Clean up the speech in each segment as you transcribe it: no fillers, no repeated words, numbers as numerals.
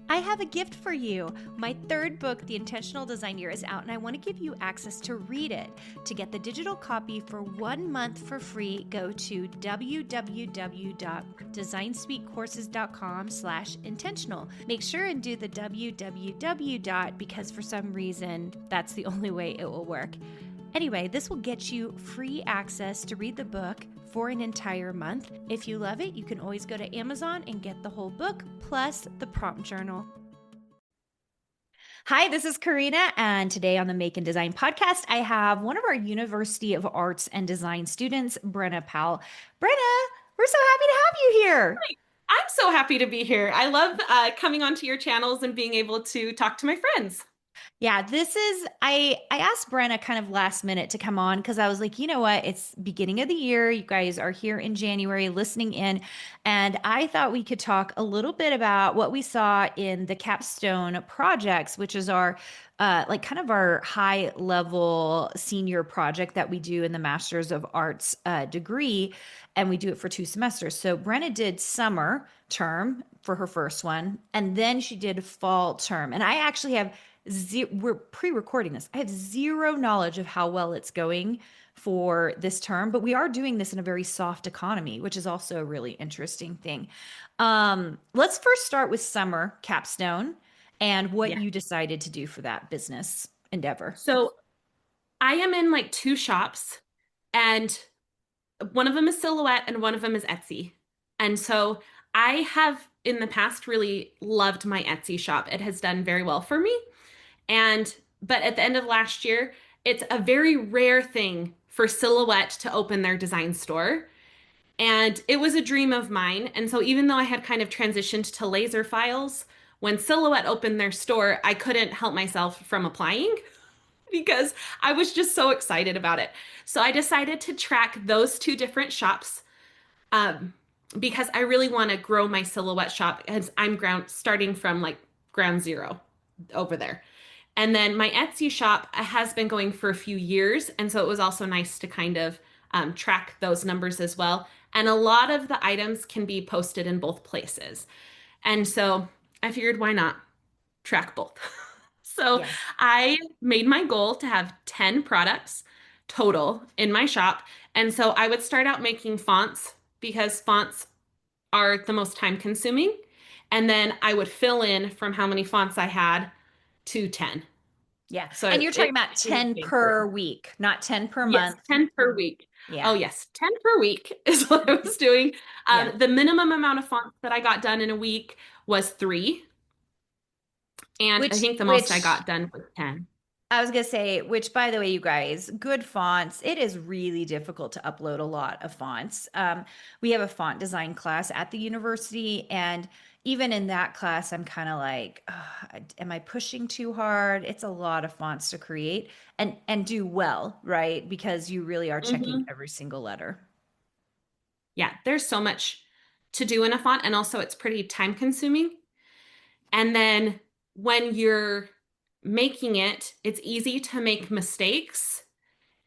I have a gift for you. My third book, The Intentional Design Year, is out, and I want to give you access to read it. To get the digital copy for 1 month for free, go to www.designsuitecourses.com/intentional. Make sure and do the www because for some reason that's the only way it will work. Anyway, this will get you free access to read the book for an entire month. If you love it, you can always go to Amazon and get the whole book plus the prompt journal. Hi, this is Carina, and today on the Make and Design podcast, I have one of our University of Arts and Design students, Brenna Powell. Brenna, we're so happy to have you here. I'm so happy to be here. I love coming onto your channels and being able to talk to my friends. Yeah, I asked Brenna kind of last minute to come on because I was like, you know what? It's beginning of the year. You guys are here in January listening in. And I thought we could talk a little bit about what we saw in the capstone projects, which is our like kind of our high level senior project that we do in the Masters of Arts degree. And we do it for 2 semesters. So Brenna did summer term for her first one, and then she did fall term. And I actually have we're pre-recording this. I have zero knowledge of how well it's going for this term, but we are doing this in a very soft economy, which is also a really interesting thing. Let's first start with summer capstone and what Yeah. you decided to do for that business endeavor. So I am in like two shops, and one of them is Silhouette and one of them is Etsy. And so I have in the past really loved my Etsy shop. It has done very well for me. But at the end of last year, it's a very rare thing for Silhouette to open their design store. And it was a dream of mine. And so even though I had kind of transitioned to laser files, when Silhouette opened their store, I couldn't help myself from applying because I was just so excited about it. So I decided to track those two different shops um, because I really want to grow my Silhouette shop as I'm starting from like ground zero over there. And then my Etsy shop has been going for a few years. And so it was also nice to kind of track those numbers as well. And a lot of the items can be posted in both places. And so I figured, why not track both? So Yeah. I made my goal to have 10 products total in my shop. And so I would start out making fonts because fonts are the most time consuming. And then I would fill in from how many fonts I had to 10. Yeah. So And you're talking it about really 10 came per through. week, not 10 per Yes, month. 10 per week. Oh, Yeah. yes, 10 per week is what I was doing. Yeah. The minimum amount of fonts that I got done in a week was three. And I Which, think the most I which got done was 10. I was gonna say, which by the way, you guys, good fonts. It is really difficult to upload a lot of fonts. We have a font design class at the university, and even in that class, I'm kind of like, "Ugh, am I pushing too hard? It's a lot of fonts to create and do well, right? Because you really are checking Mhm. every single letter. Yeah, there's so much to do in a font, and also it's pretty time consuming. And then when you're making it, it's easy to make mistakes.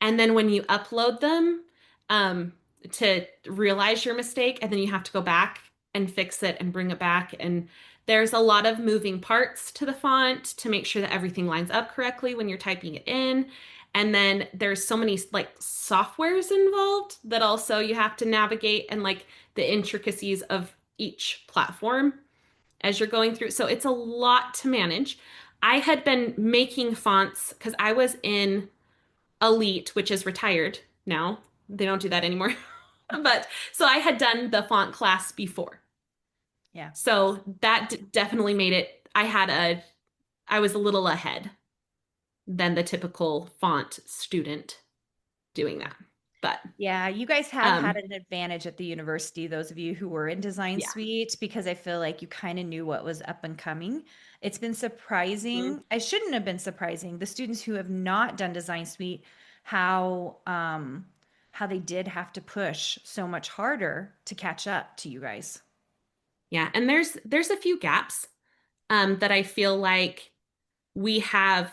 And then when you upload them, um, to realize your mistake, and then you have to go back and fix it and bring it back. And there's a lot of moving parts to the font to make sure that everything lines up correctly when you're typing it in. And then there's so many like softwares involved that also you have to navigate and like the intricacies of each platform as you're going through. So it's a lot to manage. I had been making fonts because I was in Elite, which is retired now. They don't do that anymore. But so I had done the font class before. Yeah. So that definitely made it, I was a little ahead than the typical font student doing that. But Yeah, you guys have had um an advantage at the university, those of you who were in Design yeah. Suite, because I feel like you kind of knew what was up and coming. It's been Mhm. surprising. I shouldn't have been surprising. The students who have not done Design Suite, how they did have to push so much harder to catch up to you guys. Yeah, and there's a few gaps that I feel like we have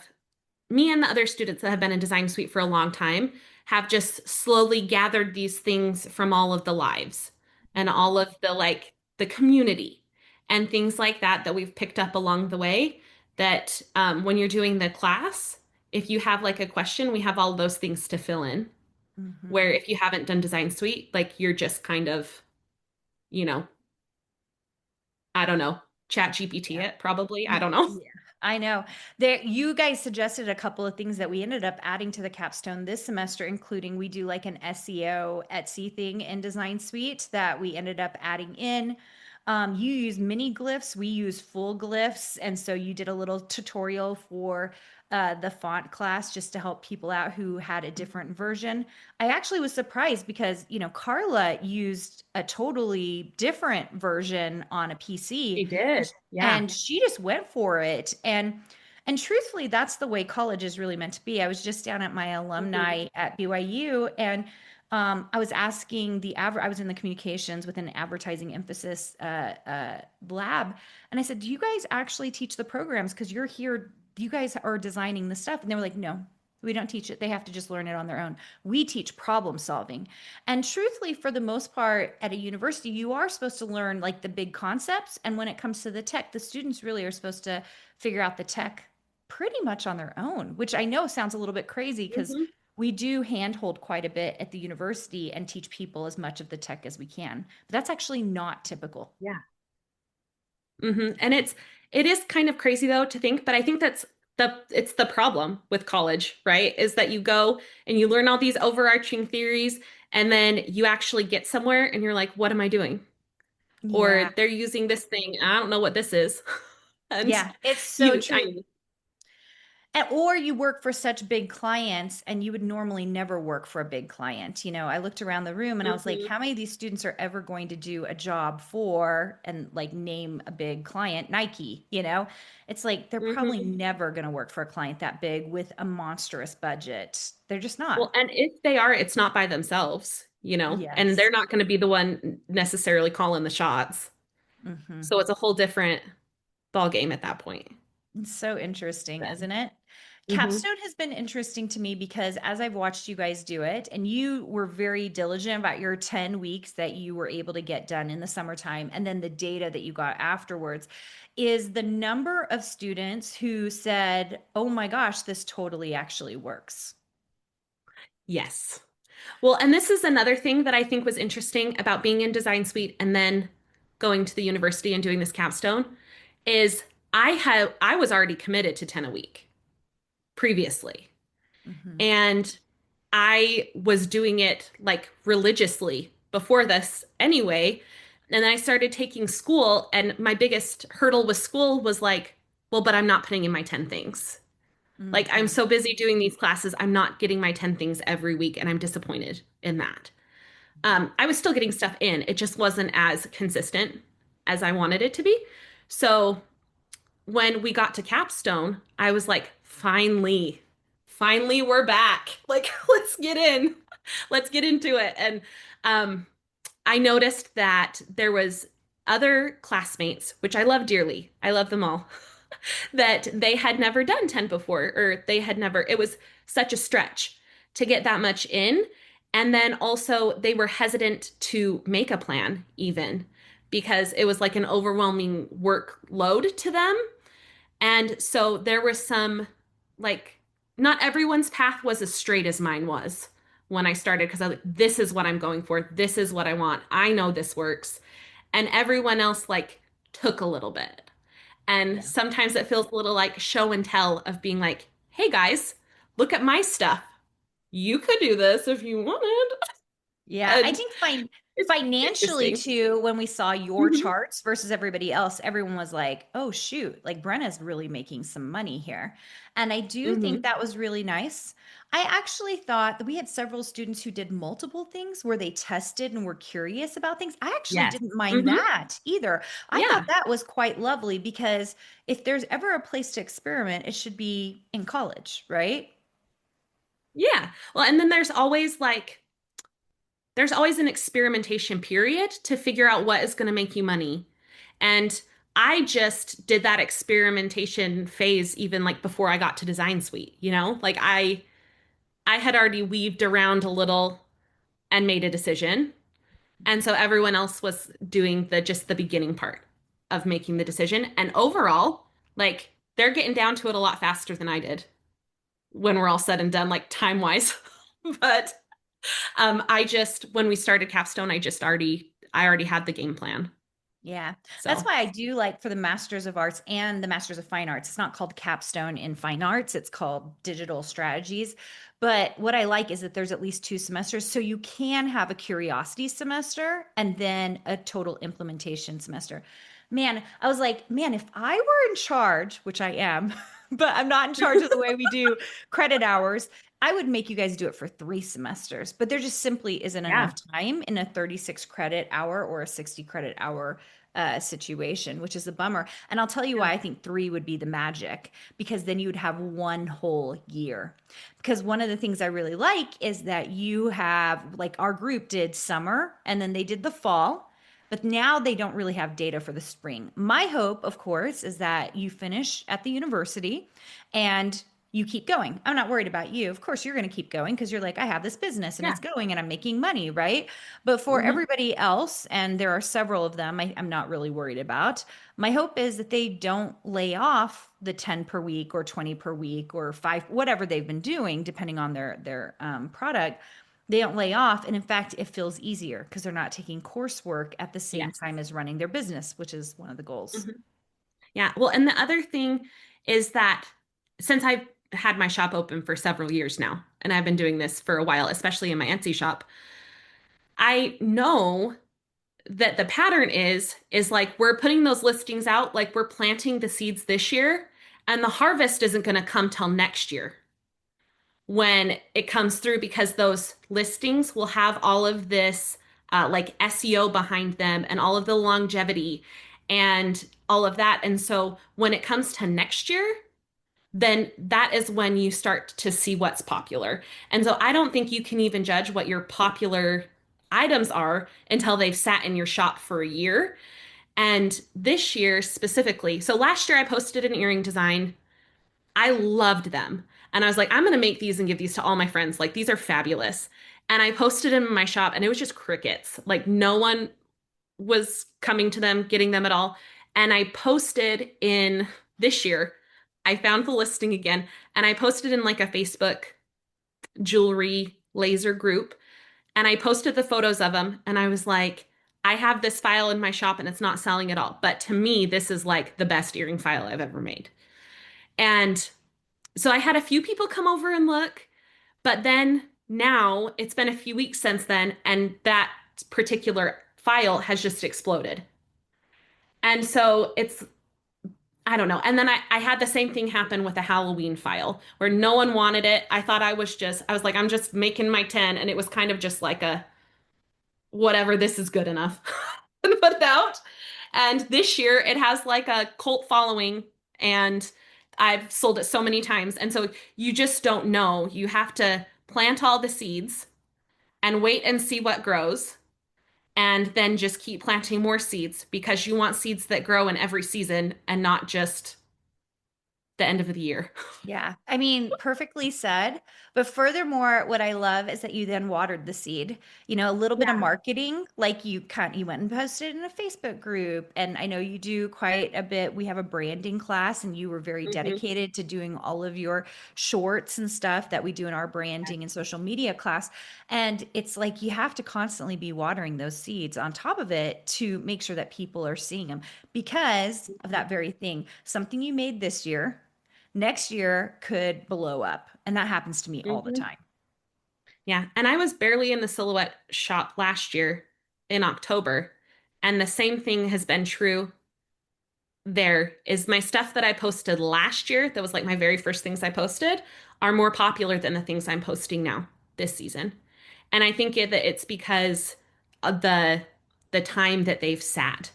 me and the other students that have been in Design Suite for a long time have just slowly gathered these things from all of the lives and all of the like the community. and things like that that we've picked up along the way that when you're doing the class, if you have like a question, we have all those things to fill in. Where Hmm. if you haven't done Design Suite, like you're just kind of, you know, I don't know, chat GPT it probably. I don't know. Yeah, I know. There, you guys suggested a couple of things that we ended up adding to the capstone this semester, including we do like an SEO Etsy thing in Design Suite that we ended up adding in. You use mini glyphs, we use full glyphs, and so you did a little tutorial for the font class just to help people out who had a different version. I actually was surprised because, Carla used a totally different version on a PC They did. Yeah. and she just went for it. And truthfully, that's the way college is really meant to be. I was just down at my Mhm. alumni at BYU, and I was asking I was in the communications with an advertising emphasis lab, and I said, do you guys actually teach the programs, because you're here, you guys are designing the stuff? And they were like, no, we don't teach it, they have to just learn it on their own. We teach problem solving. And truthfully, for the most part, at a university, you are supposed to learn like the big concepts. And when it comes to the tech, the students really are supposed to figure out the tech pretty much on their own, which I know sounds a little bit crazy because Mhm. we do handhold quite a bit at the university and teach people as much of the tech as we can. But that's actually not typical. Yeah. And it is kind of crazy though to think, but I think that's it's the problem with college, right? Is that you go and you learn all these overarching theories and then you actually get somewhere and you're like, what am I doing? Or Yeah. they're using this thing, I don't know what this is. And Yeah, it's so true. I Or you work for such big clients and you would normally never work for a big client. I looked around the room and I was like, Mhm. how many of these students are ever going to do a job for, and like name a big client, Nike? It's like they're probably Mhm. never going to work for a client that big with a monstrous budget. They're just not. Well, and if they are, it's not by themselves, and they're Yes. not going to be the one necessarily calling the shots. Hmm. So it's a whole different ball game at that point. It's so interesting, But, isn't it? hmm Capstone has been interesting to me because as I've watched you guys do it, and you were very diligent about your 10 weeks that you were able to get done in the summertime, and then the data that you got afterwards, is the number of students who said, oh my gosh, this totally actually works. Yes. Well, and this is another thing that I think was interesting about being in Design Suite and then going to the university and doing this capstone is I was already committed to 10 a week previously. Hmm. And I was doing it like religiously before this anyway. And then I started taking school, and my biggest hurdle with school was like, well, but I'm not putting in my 10 things. Like, I'm Hmm. so busy doing these classes, I'm not getting my 10 things every week, and I'm disappointed in that. I was still getting stuff in, it just wasn't as consistent as I wanted it to be. So when we got to Capstone, I was like, finally, we're back. Like, let's get in, let's get into it. And um, I noticed that there was other classmates, which I love dearly. I love them all, that they had never done 10 before, or they had never, it was such a stretch to get that much in. And then also, they were hesitant to make a plan, even because it was like an overwhelming workload to them. And so there was some, like, not everyone's path was as straight as mine was when I started because I was like, this is what I'm going for. This is what I want. I know this works. And everyone else, like, took a little bit. And Yeah. sometimes it feels a little like show and tell of being like, hey guys, look at my stuff. You could do this if you wanted. Yeah, I And think it's financially interesting. too, when we saw your Mhm. charts versus everybody else, everyone was like, "Oh shoot, like Brenna's really making some money here." And I do think Mhm. that was really nice. I actually thought that we had several students who did multiple things where they tested and were curious about things. I actually Yes. didn't mind hmm that either. I thought Yeah. that was quite lovely because if there's ever a place to experiment, it should be in college, right? Yeah. Well, and then there's always an experimentation period to figure out what is going to make you money. And I just did that experimentation phase even like before I got to Design Suite, Like I had already weaved around a little and made a decision. And so everyone else was doing the just the beginning part. of making the decision. And overall, like they're getting down to it a lot faster than I did when we're all said and done, like time wise. But I just when we started Capstone, I already had the game plan. Yeah. That's So why I do like for the Masters of Arts and the Masters of Fine Arts. It's not called Capstone in Fine Arts, it's called Digital Strategies. But what I like is that there's at least 2 semesters. So you can have a curiosity semester and then a total implementation semester. Man, I was like, man, if I were in charge, which I am, but I'm not in charge of the way we do credit hours, I would make you guys do it for 3 semesters. But there just simply isn't enough yeah, time in a 36 credit hour or a 60 credit hour situation, which is a bummer. And I'll tell you yeah, why I think 3 would be the magic, because then you would have one whole year. Because one of the things I really like is that you have, like, our group did summer and then they did the fall. But now they don't really have data for the spring. My hope, of course, is that you finish at the university and you keep going. I'm not worried about you. Of course, you're going to keep going because you're like, I have this business and yeah. it's going and I'm making money, right? But for Hmm. everybody else, and there are several of them I'm not really worried about, my hope is that they don't lay off the 10 per week or 20 per week or 5, whatever they've been doing, depending on their product. They don't lay off. And in fact, it feels easier because they're not taking coursework at the same Yes. time as running their business, which is one of the goals. Hmm. Yeah. Well, and the other thing is that since I've had my shop open for several years now, and I've been doing this for a while, especially in my Etsy shop, I know that the pattern is like we're putting those listings out, like we're planting the seeds this year, and the harvest isn't going to come till next year when it comes through because those listings will have all of this like SEO behind them and all of the longevity and all of that. And so when it comes to next year, then that is when you start to see what's popular. And so I don't think you can even judge what your popular items are until they've sat in your shop for a year. And this year specifically, so last year I posted an earring design. I loved them. And I was like, I'm going to make these and give these to all my friends. Like, these are fabulous. And I posted them in my shop and it was just crickets. Like, no one was coming to them, getting them at all. And I posted in this year, I found the listing again and I posted in like a Facebook jewelry laser group and I posted the photos of them and I was like, I have this file in my shop and it's not selling at all. But to me, this is like the best earring file I've ever made. And so I had a few people come over and look, but then now it's been a few weeks since then, and that particular file has just exploded. And so it's, I don't know. And then I had the same thing happen with a Halloween file where no one wanted it. I was like, I'm just making my 10. And it was kind of just like a, whatever, this is good enough and put it out. And this year it has like a cult following and I've sold it so many times. And so you just don't know. You have to plant all the seeds and wait and see what grows and then just keep planting more seeds because you want seeds that grow in every season and not just the end of the year. Yeah, I mean, perfectly said. But furthermore, what I love is that you then watered the seed. A little bit of Yeah. marketing, like you went and posted in a Facebook group, and I know you do quite a bit. We have a branding class, and you were very Hmm. dedicated to doing all of your shorts and stuff that we do in our branding and social media class. And it's like you have to constantly be watering those seeds on top of it to make sure that people are seeing them because of that very thing. Something you made this year next year could blow up. And that happens to me all the Hmm. time. Yeah. And I was barely in the silhouette shop last year in October. And the same thing has been true there is my stuff that I posted last year, that was like my very first things I posted, are more popular than the things I'm posting now this season. And I think that it's because of the time that they've sat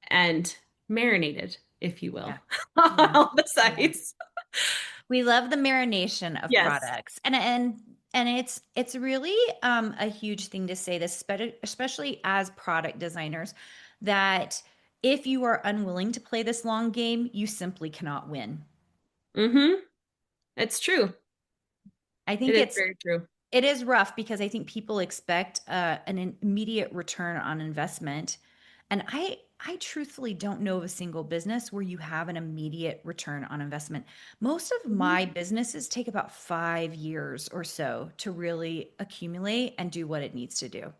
and marinated, if you will, Yeah. on Yeah. all the Yeah. sides. We love the marination of Yes. products. And it's really a huge thing to say this, especially as product designers, that if you are unwilling to play this long game, you simply cannot win. Mm-hmm. It's true. I It think is very true. it is rough because I think people expect an immediate return on investment. And I truthfully don't know of a single business where you have an immediate return on investment. Most of Mhm. my businesses take about 5 years or so to really accumulate and do what it needs to do.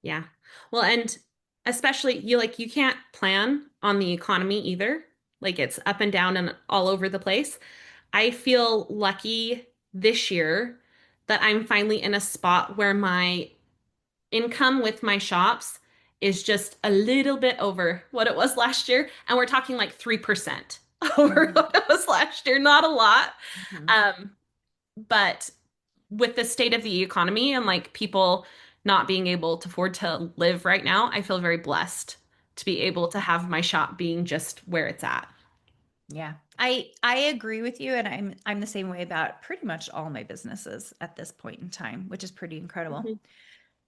Yeah. Well, and especially you can't plan on the economy either. Like it's up and down and all over the place. I feel lucky this year that I'm finally in a spot where my income with my shops is just a little bit over what it was last year. And we're talking like 3% over Mhm, what it was last year. Not a lot. mhm. Um, but with the state of the economy and like people not being able to afford to live right now, I feel very blessed to be able to have my shop being just where it's at. Yeah. I agree with you, and I'm the same way about pretty much all my businesses at this point in time, which is pretty incredible. Mhm.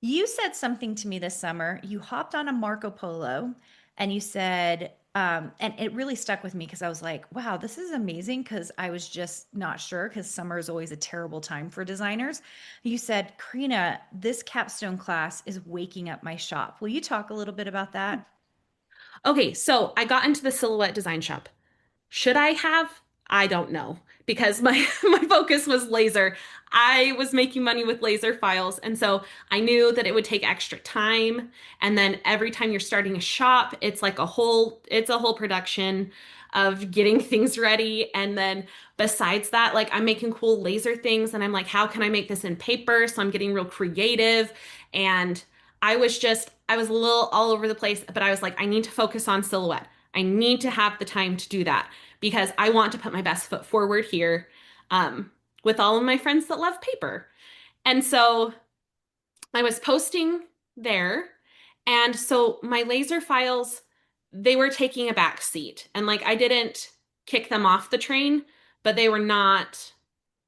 You said something to me this summer. You hopped on a Marco Polo and you said, and it really stuck with me because I was like, wow, this is amazing because I was just not sure because summer is always a terrible time for designers. You said, Karina, this capstone class is waking up my shop. Will you talk a little bit about that? Okay, so I got into the silhouette design shop. Should I have? I don't know because my my focus was laser. I was making money with laser files, and so I knew that it would take extra time. And then every time you're starting a shop, it's a whole production of getting things ready. And then besides that, like I'm making cool laser things, and I'm like, how can I make this in paper? So I'm getting real creative. And I was a little all over the place, but I was like, I need to focus on silhouette. I need to have the time to do that because I want to put my best foot forward here with all of my friends that love paper. And so I was posting there. And so my laser files, they were taking a back seat. And like I didn't kick them off the train, but they were not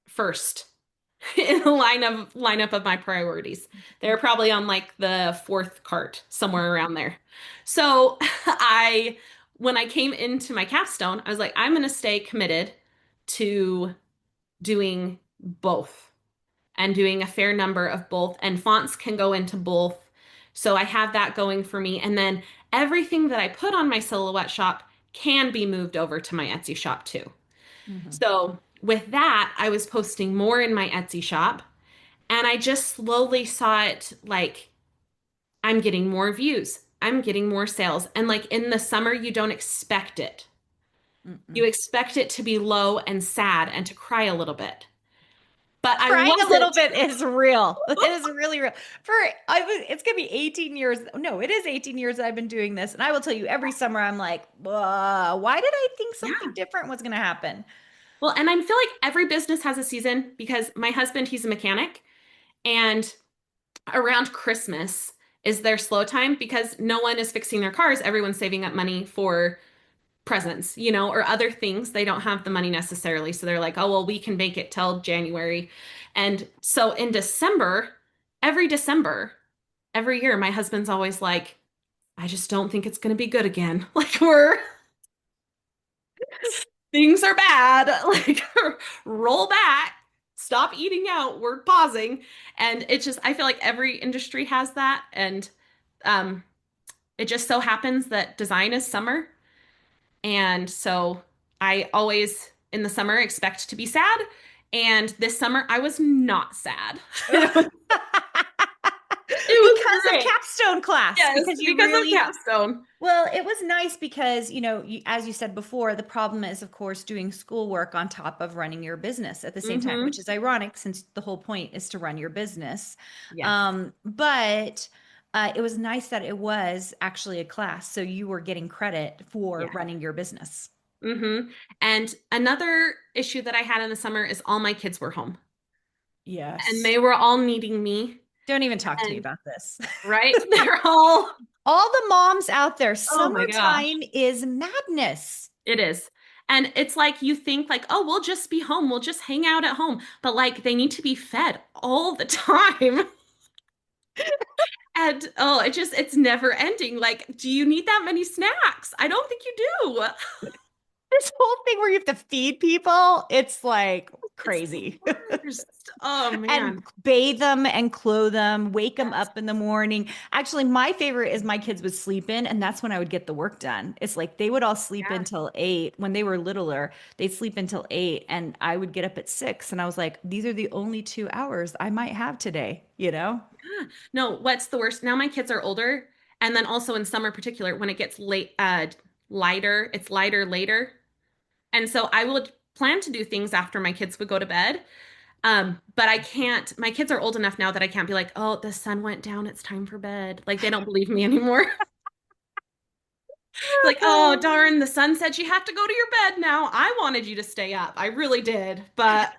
first in the lineup of my priorities. They're probably on like the fourth cart, somewhere around there. So I when I came into my capstone, I was like, I'm gonna stay committed to doing both and doing a fair number of both, and fonts can go into both. So I have that going for me. And then everything that I put on my silhouette shop can be moved over to my Etsy shop too. Mhm. So with that, I was posting more in my Etsy shop, and I just slowly saw it like I'm getting more views, I'm getting more sales. And like in the summer, you don't expect it. You Mm-mm. expect it to be low and sad and to cry a little bit. But I Crying a little wasn't. bit is real. It is really real. It's gonna be 18 years. No, it is 18 years that I've been doing this, and I will tell you, every summer I'm like, why did I think something Yeah. different was gonna happen? Well, and I feel like every business has a season because my husband, he's a mechanic, and around Christmas is their slow time because no one is fixing their cars. Everyone's saving up money for presents, or other things. They don't have the money necessarily. So they're like, oh, well, we can make it till January. And so in December, every year, my husband's always like, I just don't think it's going to be good again. Like things are bad. Like roll back, stop eating out. We're pausing. And it's just, I feel like every industry has that. And um, it just so happens that design is summer. And so I always in the summer expect to be sad. And this summer I was not sad. It was, it was Because of great. capstone class, Yes, because you because of really, capstone. well, it was nice because, as you said before, the problem is, of course, doing schoolwork on top of running your business at the same time, which Hmm. is ironic since the whole point is to run your business. Yes. But it was nice that it was actually a class, so you were getting credit for Yeah. running your business. Hmm. And another issue that I had in the summer is all my kids were home and Yes. they were all needing me. Don't even talk to me And about this. right, they're all, All the moms out there, oh my gosh, summertime is madness. it is. And it's like you think like, oh, we'll just be home, we'll just hang out at home. But like they need to be fed all the time. And oh, it's never ending. Like, do you need that many snacks? I don't think you do. This whole thing where you have to feed people, it's like, It's the crazy. worst. Oh And man. bathe them and clothe them, wake them up in the morning. Actually, my favorite is my kids would sleep in, and that's when I would get the work done. It's like they would all sleep Yeah. until 8. When they were littler, they'd sleep until 8, and I would get up at 6. And I was like, these are the only 2 hours I might have today, you know? Yeah. No, what's the worst? Now my kids are older, and then also in summer particular, when it gets late, lighter, it's lighter later. And so I would plan to do things after my kids would go to bed. But I can't, my kids are old enough now that I can't be like, oh, the sun went down, it's time for bed. Like they don't believe me anymore. Like, oh, darn, the sun said you have to go to your bed now. I wanted you to stay up. I really did. But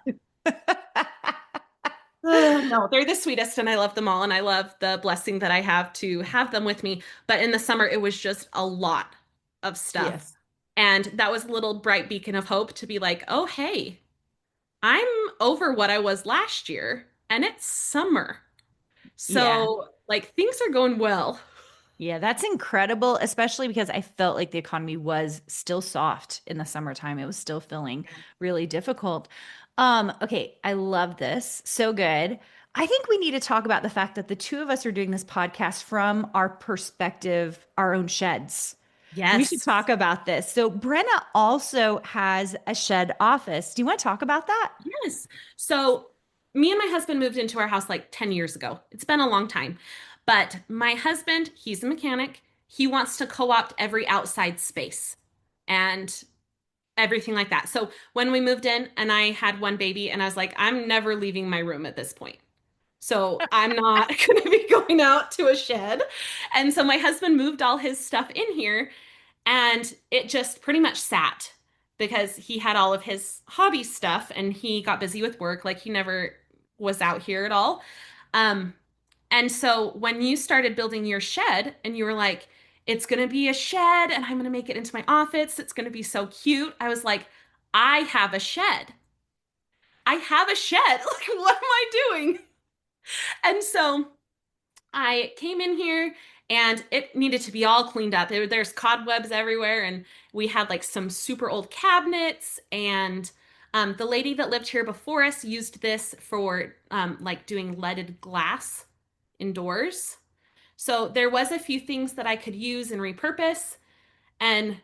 no, they're the sweetest and I love them all. And I love the blessing that I have to have them with me. But in the summer, it was just a lot of stuff. Yes. And that was a little bright beacon of hope to be like, oh, hey, I'm over what I was last year and it's summer. Yeah. So, like, things are going well. Yeah, that's incredible, especially because I felt like the economy was still soft in the summertime. It was still feeling really difficult. Okay, I love this. So good. I think we need to talk about the fact that the two of us are doing this podcast from our perspective, our own sheds. We should Yes. talk about this. So, Brenna also has a shed office. Do you want to talk about that? Yes. So, me and my husband moved into our house like 10 years ago. It's been a long time. But my husband, he's a mechanic. He wants to co-opt every outside space and everything like that. So, when we moved in and I had one baby and I was like, I'm never leaving my room at this point. So I'm not going to be going out to a shed. And so my husband moved all his stuff in here and it just pretty much sat because he had all of his hobby stuff and he got busy with work. Like he never was out here at all. Um, and so when you started building your shed and you were like, it's going to be a shed and I'm going to make it into my office, it's going to be so cute. I was like, I have a shed. I have a shed. Like, what am I doing? And so I came in here and it needed to be all cleaned up. There's cobwebs everywhere, and we had like some super old cabinets. And the lady that lived here before us used this for like doing leaded glass indoors. So there was a few things that I could use and repurpose. And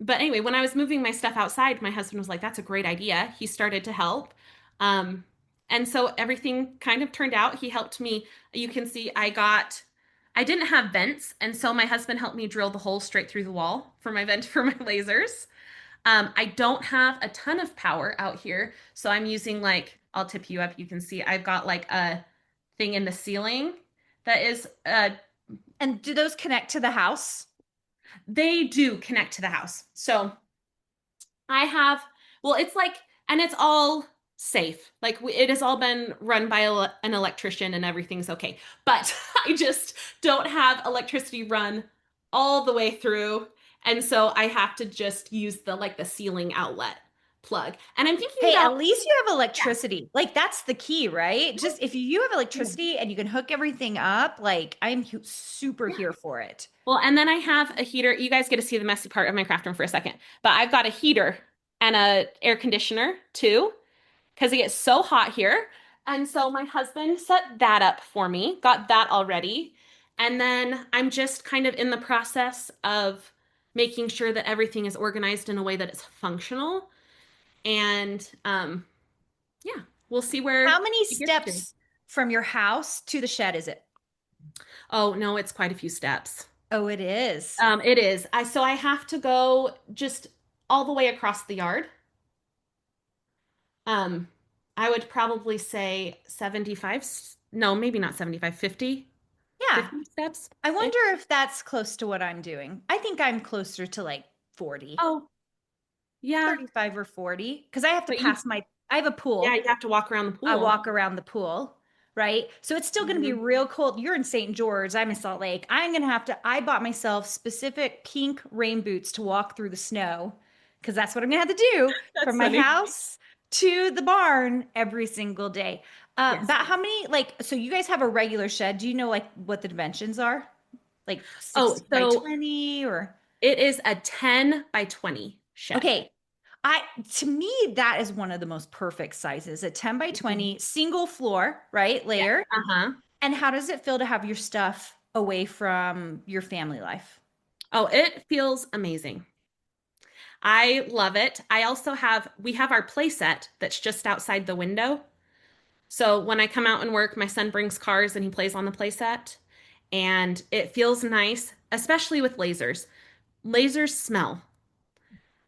but anyway, when I was moving my stuff outside, my husband was like, "That's a great idea." He started to help. Um, and so everything kind of turned out. He helped me. You can see I didn't have vents, and so my husband helped me drill the hole straight through the wall for my vent for my lasers. I don't have a ton of power out here, so I'm using like I'll tip you up. You can see I've got like a thing in the ceiling that is And do those connect to the house? they do connect to the house. So I have, well, it's like, and it's all safe. Like it has all been run by an electrician and everything's okay. But I just don't have electricity run all the way through. And so I have to just use the like the ceiling outlet plug. And I'm thinking Hey, about, at least you have yeah. electricity. Like that's the key, right? Just if you have electricity and you can hook everything up, like super Yeah. here for it. Well, and then I have a heater. You guys get to see the messy part of my craft room for a second. But I've got a heater and a air conditioner too, because it gets so hot here. And so my husband set that up for me, got that all ready. And then I'm just kind of in the process of making sure that everything is organized in a way that it's functional. And yeah, we'll see How where many it gets to. steps from your house to the shed is it? Oh, no, it's quite a few steps. Oh, it is. It is. I have to go just all the way across the yard. Um, I would probably say 75, no, maybe not 75, 50. Yeah. 50 steps I ish. wonder if that's close to what I'm doing. I think I'm closer to like 40, Oh, yeah. 35 or 40 because I have to But you, pass I have a yeah, pool. you have to walk around the I pool. walk around the pool, right? So it's still going to be Mhm. real cold. You're in St. George, I'm in Salt Lake. I'm going to have to, I bought myself specific pink rain boots to walk through the snow because that's what I'm going to have to do from That's my funny. house to the barn every single day. Yes. About how many, like, so you guys have a regular shed. Do you know like what the dimensions are? Like Oh, 60 by so 20 or? it is a 10 by 20 shed. Okay. I to me that is one of the most perfect sizes. A 10 by Mhm. 20 single floor, right? Yeah. Layer. Uh-huh. And how does it feel to have your stuff away from your family life? Oh, it feels amazing. I love it. We have our play set that's just outside the window. So when I come out and work, my son brings cars and he plays on the play set. And it feels nice, especially with lasers. Lasers smell.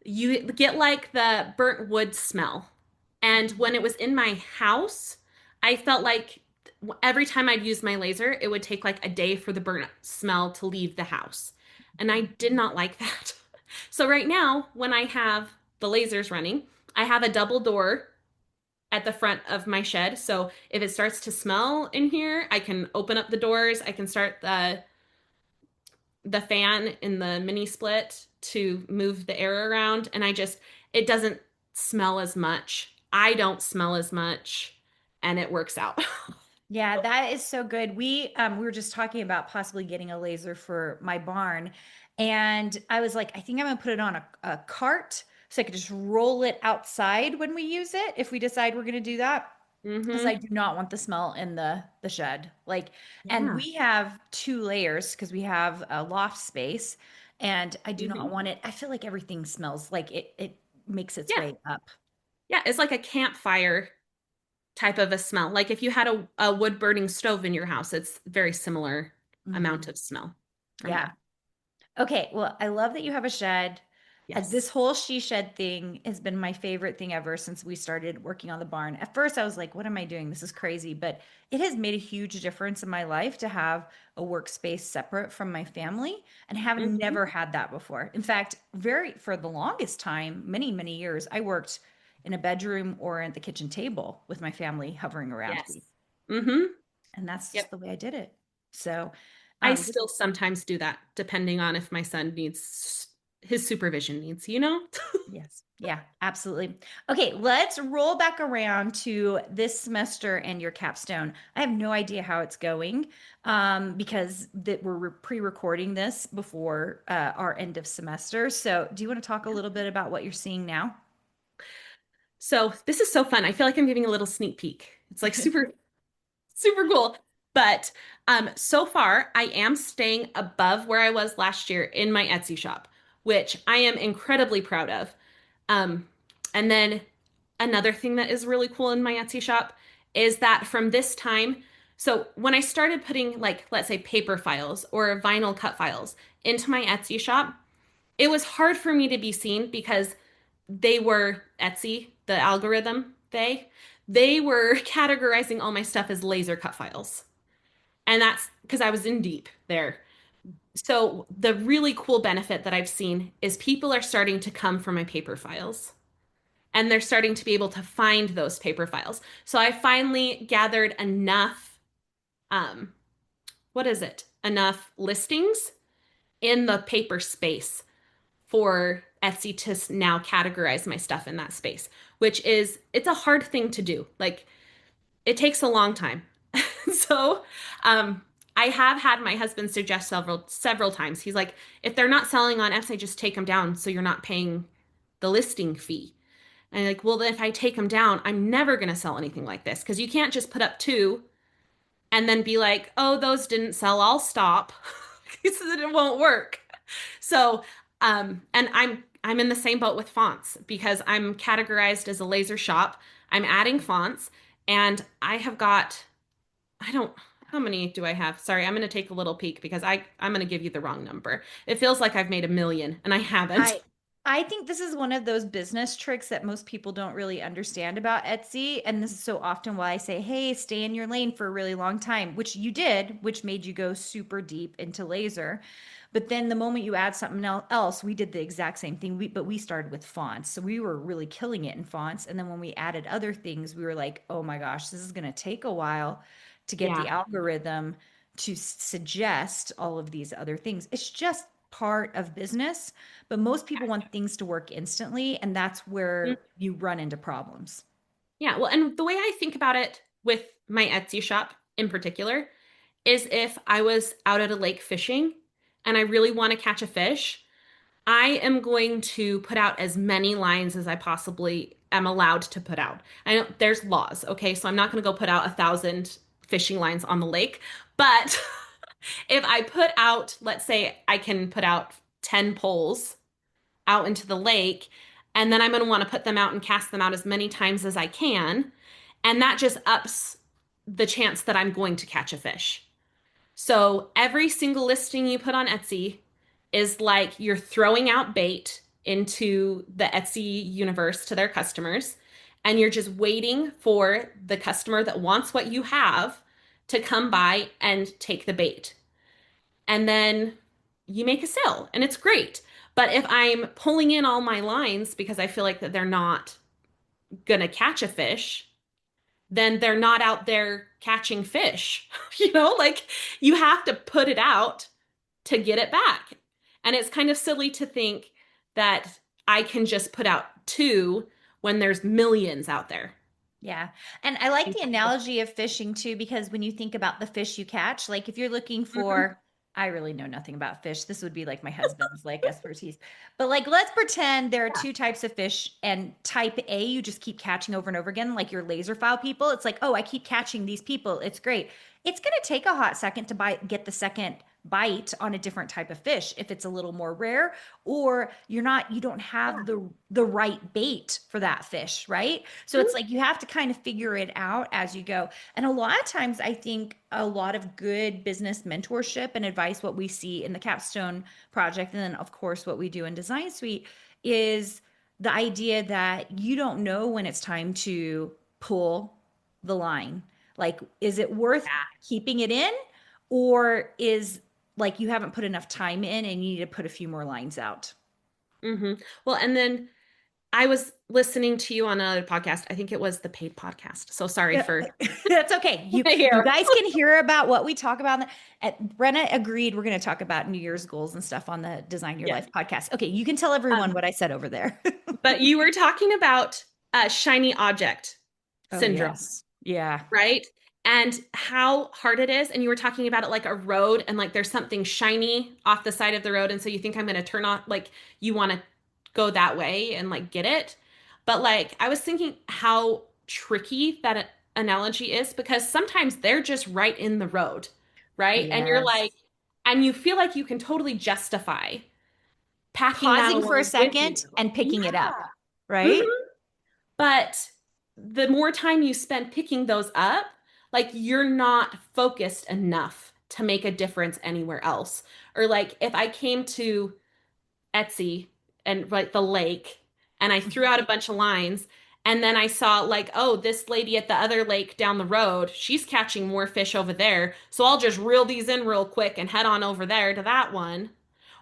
You get like the burnt wood smell. And when it was in my house, I felt like every time I'd use my laser, it would take like a day for the burnt smell to leave the house. And I did not like that. So right now, when I have the lasers running, I have a double door at the front of my shed. So if it starts to smell in here, I can open up the doors. I can start the fan in the mini split to move the air around, and it doesn't smell as much. I don't smell as much, and it works out. Yeah, that is so good. We were just talking about possibly getting a laser for my barn, and I was like, I think I'm gonna put it on a cart so I could just roll it outside when we use it if we decide we're gonna do that. Because I Mm-hmm. do not want the smell in the shed. Like, and Yeah. we have two layers because we have a loft space, and I do not Mm-hmm. want it. I feel like everything smells like it makes its Yeah. way up. Yeah. It's like a campfire type of a smell. Like if you had a wood burning stove in your house, it's very similar amount Mhm. of smell from Yeah. that. Okay, well, I love that you have a shed. This Yes. whole she shed thing has been my favorite thing ever since we started working on the barn. At first, I was like, what am I doing? This is crazy. But it has made a huge difference in my life to have a workspace separate from my family and have Mm-hmm. never had that before. In fact, for the longest time, many, many years, I worked in a bedroom or at the kitchen table with my family hovering around Yes. me. Mm-hmm. And that's just Yep. the way I did it. So, I this still sometimes do that, depending on if my son needs his supervision needs, you know? Yes. Yeah, absolutely. Okay, let's roll back around to this semester and your capstone. I have no idea how it's going because we're pre-recording this before our end of semester. So, do you want to talk a little bit about what you're seeing now? So this is so fun. I feel like I'm giving a little sneak peek. It's like super cool. But so far, I am staying above where I was last year in my Etsy shop, which I am incredibly proud of. Um, and then another thing that is really cool in my Etsy shop is that from this time, so when I started putting like, let's say paper files or vinyl cut files into my Etsy shop, it was hard for me to be seen because they were Etsy, the algorithm, they were categorizing all my stuff as laser cut files. And that's because I was in deep there. So the really cool benefit that I've seen is people are starting to come for my paper files and they're starting to be able to find those paper files. So I finally gathered enough um what is it? Enough listings in the paper space for Etsy to now categorize my stuff in that space, which is it's a hard thing to do. Like it takes a long time. So, um, I have had my husband suggest several times. He's like, if they're not selling on Etsy, just take them down so you're not paying the listing fee. And I'm like, well, if I take them down, I'm never going to sell anything like this because you can't just put up two and then be like, oh, those didn't sell. I'll stop. Because it won't work. So, and I'm in the same boat with fonts because I'm categorized as a laser shop. I'm adding fonts, and I have got I don't how many do I have? Sorry, I'm going to take a little peek because I'm going to give you the wrong number. It feels like I've made a million, and I haven't. I I think this is one of those business tricks that most people don't really understand about Etsy. And this is so often why I say, hey, stay in your lane for a really long time, which you did, which made you go super deep into laser. But then the moment you add something else, we did the exact same thing. But we started with fonts. So we were really killing it in fonts. And then when we added other things, we were like, oh my gosh, this is going to take a while to get the Yeah. algorithm to suggest all of these other things. It's just part of business. But most people want things to work instantly, and that's where you run into problems. Yeah, well, and the way I think about it with my Etsy shop in particular is if I was out at a lake fishing and I really want to catch a fish, I am going to put out as many lines as I possibly am allowed to put out. I know there's laws, okay? So I'm not going to go put out 1,000 fishing lines on the lake. But if I put out, let's say I can put out 10 poles out into the lake, and then I'm going to want to put them out and cast them out as many times as I can. And that just ups the chance that I'm going to catch a fish. So every single listing you put on Etsy is like you're throwing out bait into the Etsy universe to their customers, and you're just waiting for the customer that wants what you have to come by and take the bait. And then you make a sale, and it's great. But if I'm pulling in all my lines because I feel like that they're not gonna catch a fish, then they're not out there catching fish. Like you have to put it out to get it back. And it's kind of silly to think that I can just put out two when there's millions out there. Yeah. And I like the analogy of fishing too, because when you think about the fish you catch, like if you're looking Mhm. for, I really know nothing about fish. This would be like my husband's like expertise. But like let's pretend there are Yeah. two types of fish and type A you just keep catching over and over again, like your laser file people. It's like, oh, I keep catching these people. It's great. It's gonna take a hot second to get the second bite on a different type of fish if it's a little more rare, or you don't have Yeah. the right bait for that fish, right? So it's Mhm. like you have to kind of figure it out as you go. And a lot of times, I think a lot of good business mentorship and advice, what we see in the Capstone project, and then, of course, what we do in Design Suite is the idea that you don't know when it's time to pull the line. Like, is it worth keeping it in, or is like you haven't put enough time in and you need to put a few more lines out? Hmm. Well, and then I was listening to you on another podcast. I think it was the paid podcast. So sorry Yeah, for that's okay. You here. guys can hear about what we talk about. Brenna agreed we're going to talk about New Year's goals and stuff on the Design Your Yes. Life podcast. Okay, you can tell everyone what I said over there. But you were talking about shiny object Oh, syndrome, yes. Yeah. right? And how hard it is. And you were talking about it like a road, and like there's something shiny off the side of the road. And so you think I'm going to turn off, like you want to go that way and like get it. But like I was thinking how tricky that analogy is because sometimes they're just right in the road, right? And you're like, Yes. and you feel like you can totally justify packing that Pausing for a along with you. second and picking it up, Yeah. right? Mhm. But the more time you spend picking those up, like you're not focused enough to make a difference anywhere else. Or like if I came to Etsy and like the lake and I threw out a bunch of lines and then I saw like, oh, this lady at the other lake down the road, she's catching more fish over there. So I'll just reel these in real quick and head on over there to that one.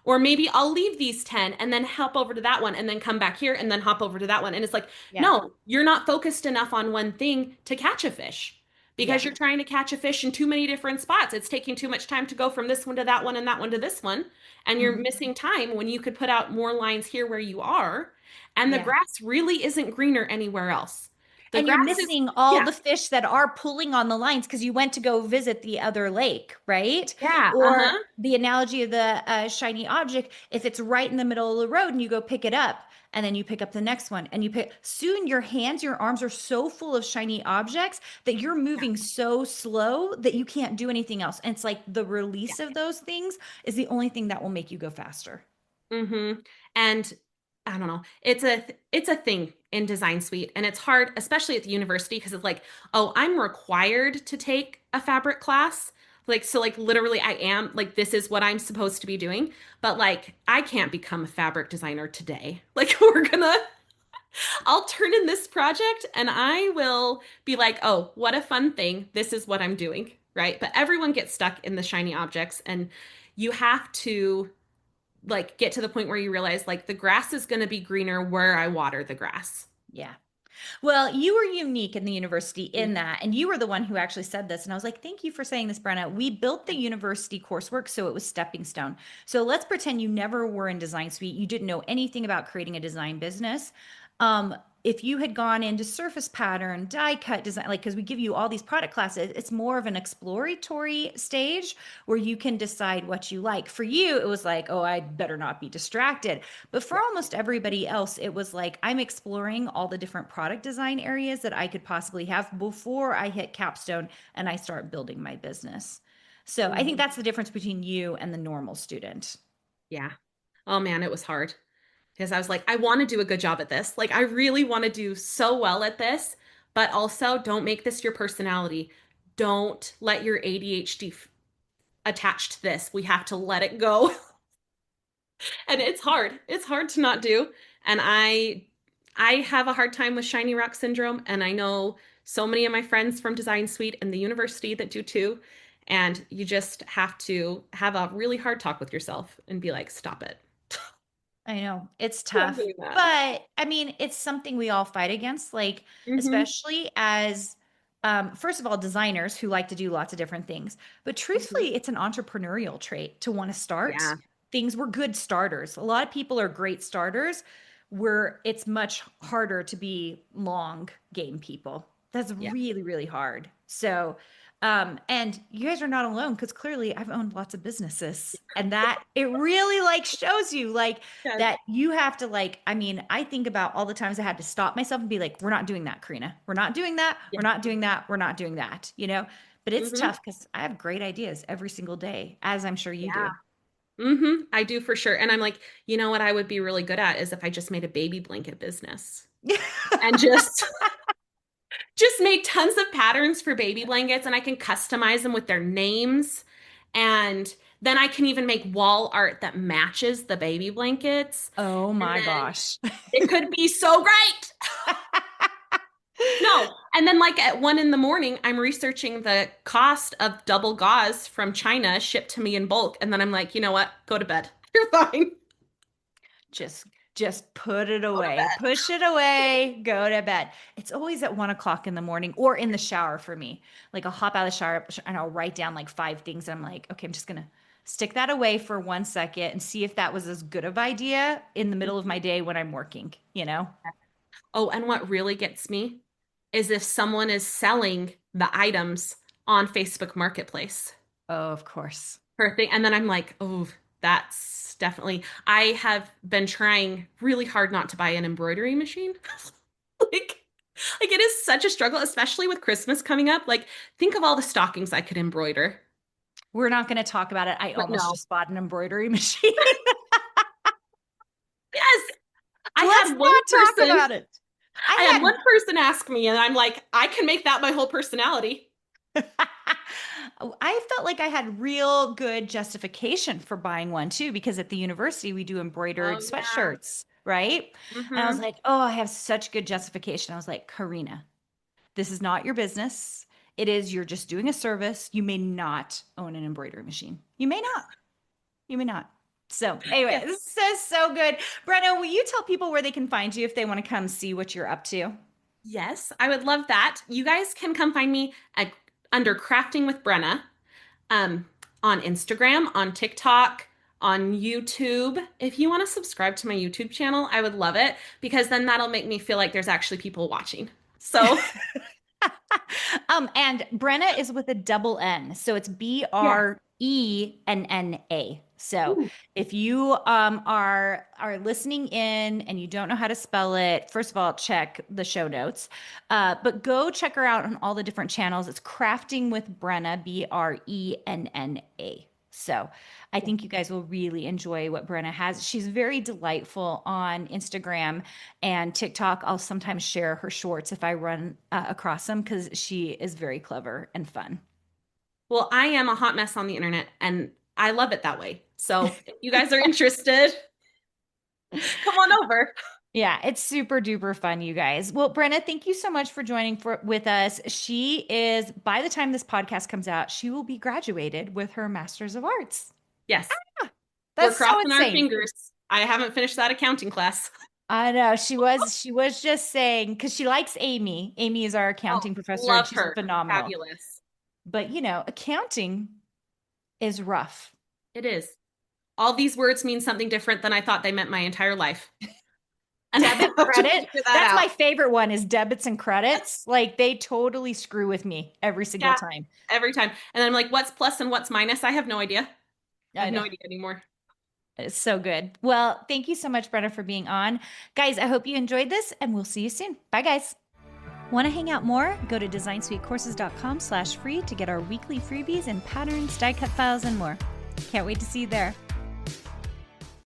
Or maybe I'll leave these 10 and then hop over to that one and then come back here and then hop over to that one. And it's like, Yeah. no, you're not focused enough on one thing to catch a fish Yeah. because you're trying to catch a fish in too many different spots. It's taking too much time to go from this one to that one and that one to this one. And you're Mhm. missing time when you could put out more lines here where you are. And the Yeah. grass really isn't greener anywhere else. The And you're grass is, missing all yeah, the fish that are pulling on the lines because you went to go visit the other lake, right? yeah, Or uh-huh. the analogy of the shiny object, if it's right in the middle of the road and you go pick it up and then you pick up the next one and you pick, soon your hands, your arms are so full of shiny objects that you're moving so slow that you can't do anything else. And it's like the release of those things is the only thing that will make you go faster. Mm-hmm. And I don't know. It's a thing in Design Suite, and it's hard, especially at the university, because it's like, oh, I'm required to take a fabric class. Like, so like literally I am like this is what I'm supposed to be doing. But like I can't become a fabric designer today. Like I'll turn in this project and I will be like, oh, what a fun thing. This is what I'm doing. Right. But everyone gets stuck in the shiny objects, and you have to like get to the point where you realize like the grass is going to be greener where I water the grass. Yeah. Well, you were unique in the university in Mhm. that, and you were the one who actually said this. And I was like, thank you for saying this, Brenna. We built the university coursework so it was stepping stone. So let's pretend you never were in Design Suite. You didn't know anything about creating a design business. Um, if you had gone into surface pattern, die cut design, like, because we give you all these product classes, it's more of an exploratory stage where you can decide what you like. For you, it was like, oh, I better not be distracted. But for Yeah. almost everybody else, it was like, I'm exploring all the different product design areas that I could possibly have before I hit capstone and I start building my business. So I think Mhm. that's the difference between you and the normal student. Yeah. Oh man, it was hard because I was like, I want to do a good job at this. Like, I really want to do so well at this, but also don't make this your personality. Don't let your ADHD attach to this. We have to let it go. And it's hard. It's hard to not do. And I have a hard time with shiny rock syndrome, and I know so many of my friends from Design Suite and the university that do too. And you just have to have a really hard talk with yourself and be like, stop it. I know it's I'm tough, doing that. but I mean, it's something we all fight against, like, Hmm. especially as, first of all, designers who like to do lots of different things. But Hmm. truthfully, it's an entrepreneurial trait to want to start Yeah. things. We're good starters. A lot of people are great starters, where it's much harder to be long game people. That's Yeah. really, really hard. So, and you guys are not alone because clearly I've owned lots of businesses and that it really like shows you like Yes. that you have to like, I mean, I think about all the times I had to stop myself and be like, we're not doing that, Karina. We're not doing that. Yeah. We're not doing that. We're not doing that, you know? But it's Hmm. tough because I have great ideas every single day, as I'm sure you Yeah. do. I do for sure. And I'm like, you know what I would be really good at is if I just made a baby blanket business and just make tons of patterns for baby blankets, and I can customize them with their names. And then I can even make wall art that matches the baby blankets. Oh And my then gosh. it could be so great. No. And then like at 1 in the morning, I'm researching the cost of double gauze from China shipped to me in bulk. And then I'm like, you know what? Go to bed. You're fine. just just put it Go to away, bed. push it away, go to bed. It's always at 1 o'clock in the morning or in the shower for me. Like I'll hop out of the shower and I'll write down like 5 things. And I'm like, okay, I'm just gonna stick that away for 1 second and see if that was as good of idea in the middle of my day when I'm working, you know? Oh, and what really gets me is if someone is selling the items on Facebook Marketplace Oh, of course. for a thing. And then I'm like, oh, that's definitely, I have been trying really hard not to buy an embroidery machine. Like, like it is such a struggle, especially with Christmas coming up. Like, think of all the stockings I could embroider. We're not going to talk about it. I But almost no. just bought an embroidery machine. Yes, I Let's had one not talk person, about it. I had I one person ask me, and I'm like, I can make that my whole personality. had I felt like I had real good justification for buying one too, because at the university we do embroidered Oh yeah. sweatshirts, right? And I was Hmm. like, oh, I have such good justification. I was like, Karina, this is not your business. It is, you're just doing a service. You may not own an embroidery machine. You may not. You may not. So, anyway, Yes. this is so good. Brenna, will you tell people where they can find you if they want to come see what you're up to? Yes, I would love that. You guys can come find me at under Crafting with Brenna, um, on Instagram, on TikTok, on YouTube. If you want to subscribe to my YouTube channel, I would love it because then that'll make me feel like there's actually people watching. So, And Brenna is with a double N. So it's yes. Brenna. So Ooh. if you are listening in and you don't know how to spell it, first of all, check the show notes. But go check her out on all the different channels. It's Crafting with Brenna, Brenna. So I think you guys will really enjoy what Brenna has. She's very delightful on Instagram and TikTok. I'll sometimes share her shorts if I run across them because she is very clever and fun. Well, I am a hot mess on the internet and I love it that way. So, if you guys are interested, come on over. Yeah, it's super duper fun, you guys. Well, Brenna, thank you so much for joining with us. She is, by the time this podcast comes out, she will be graduated with her Master's of Arts. Yes, we're That's so crossing our insane. fingers. I haven't finished that accounting class. I know she was just saying because she likes Amy. Amy is our Oh, accounting professor and love she's her. phenomenal. Fabulous. But accounting is rough. It is. All these words mean something different than I thought they meant my entire life. Debit, I'm trying to credit. figure that That's out. my favorite one is debits and credits. Like they totally screw with me every single Yeah, time. every time. And I'm like, what's plus and what's minus? I have no idea. I I have no know. idea anymore. It's so good. Well, thank you so much, Brenna, for being on. Guys, I hope you enjoyed this and we'll see you soon. Bye, guys. Want to hang out more? Go to designsuitecourses.com/free to get our weekly freebies and patterns, die cut files, and more. Can't wait to see you there.